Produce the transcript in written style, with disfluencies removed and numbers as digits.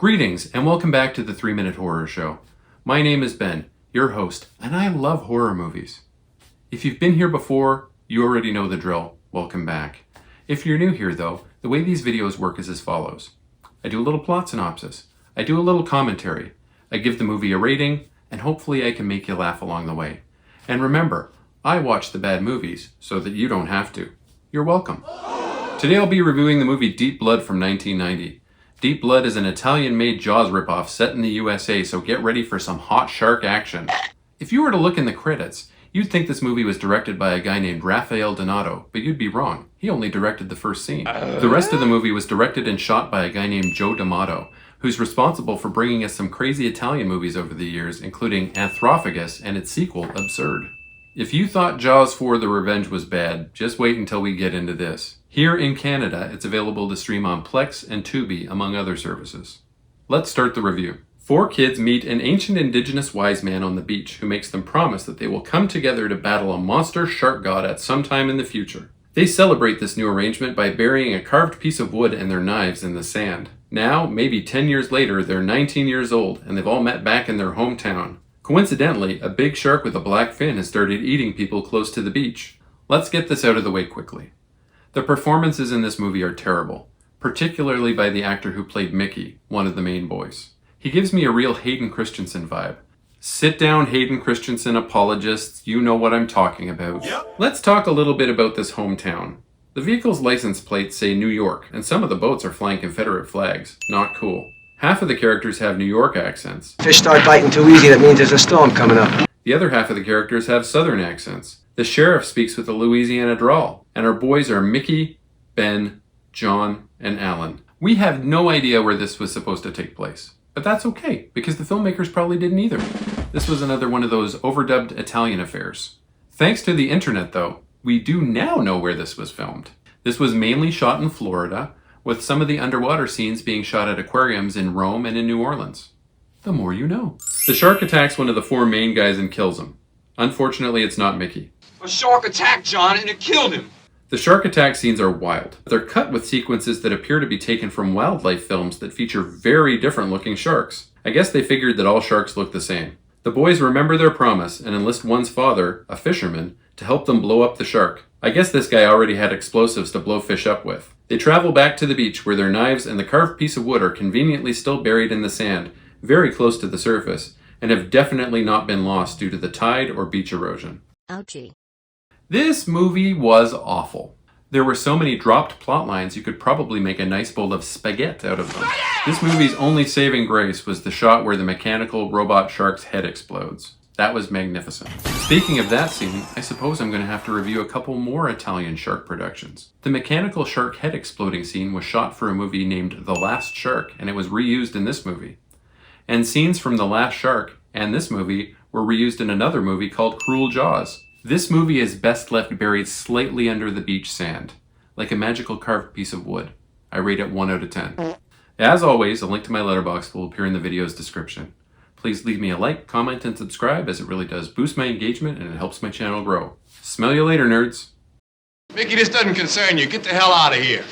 Greetings and welcome back to the 3-Minute Horror Show. My name is Ben, your host, and I love horror movies. If you've been here before, you already know the drill. Welcome back. If you're new here though, the way these videos work is as follows. I do a little plot synopsis, I do a little commentary, I give the movie a rating, and hopefully I can make you laugh along the way. And remember, I watch the bad movies so that you don't have to. You're welcome. Today I'll be reviewing the movie Deep Blood from 1990. Deep Blood is an Italian-made Jaws ripoff set in the USA, so get ready for some hot shark action. If you were to look in the credits, you'd think this movie was directed by a guy named Raphael Donato, but you'd be wrong. He only directed the first scene. The rest of the movie was directed and shot by a guy named Joe D'Amato, who's responsible for bringing us some crazy Italian movies over the years, including Anthrophagus and its sequel, Absurd. If you thought Jaws 4: The Revenge was bad, just wait until we get into this. Here in Canada, it's available to stream on Plex and Tubi, among other services. Let's start the review. 4 kids meet an ancient indigenous wise man on the beach who makes them promise that they will come together to battle a monster shark god at some time in the future. They celebrate this new arrangement by burying a carved piece of wood and their knives in the sand. Now, maybe 10 years later, they're 19 years old and they've all met back in their hometown. Coincidentally, a big shark with a black fin has started eating people close to the beach. Let's get this out of the way quickly. The performances in this movie are terrible, particularly by the actor who played Mickey, one of the main boys. He gives me a real Hayden Christensen vibe. Sit down, Hayden Christensen apologists, you know what I'm talking about. Yep. Let's talk a little bit about this hometown. The vehicle's license plates say New York, and some of the boats are flying Confederate flags. Not cool. Half of the characters have New York accents. Fish start biting too easy, that means there's a storm coming up. The other half of the characters have Southern accents. The sheriff speaks with a Louisiana drawl, and our boys are Mickey, Ben, John, and Alan. We have no idea where this was supposed to take place, but that's okay, because the filmmakers probably didn't either. This was another one of those overdubbed Italian affairs. Thanks to the internet though, we do now know where this was filmed. This was mainly shot in Florida, with some of the underwater scenes being shot at aquariums in Rome and in New Orleans. The more you know. The shark attacks one of the 4 main guys and kills him. Unfortunately, it's not Mickey. A shark attacked John and it killed him. The shark attack scenes are wild. They're cut with sequences that appear to be taken from wildlife films that feature very different looking sharks. I guess they figured that all sharks look the same. The boys remember their promise and enlist one's father, a fisherman, to help them blow up the shark. I guess this guy already had explosives to blow fish up with. They travel back to the beach where their knives and the carved piece of wood are conveniently still buried in the sand, very close to the surface, and have definitely not been lost due to the tide or beach erosion. Ouchie. This movie was awful. There were so many dropped plot lines you could probably make a nice bowl of spaghetti out of them. This movie's only saving grace was the shot where the mechanical robot shark's head explodes. That was magnificent. Speaking of that scene, I suppose I'm going to have to review a couple more Italian shark productions. The mechanical shark head exploding scene was shot for a movie named The Last Shark, and it was reused in this movie. And scenes from The Last Shark and this movie were reused in another movie called Cruel Jaws. This movie is best left buried slightly under the beach sand, like a magical carved piece of wood. I rate it 1 out of 10. As always, a link to my letterbox will appear in the video's description. Please leave me a like, comment, and subscribe, as it really does boost my engagement and it helps my channel grow. Smell you later, nerds. Mickey, this doesn't concern you. Get the hell out of here.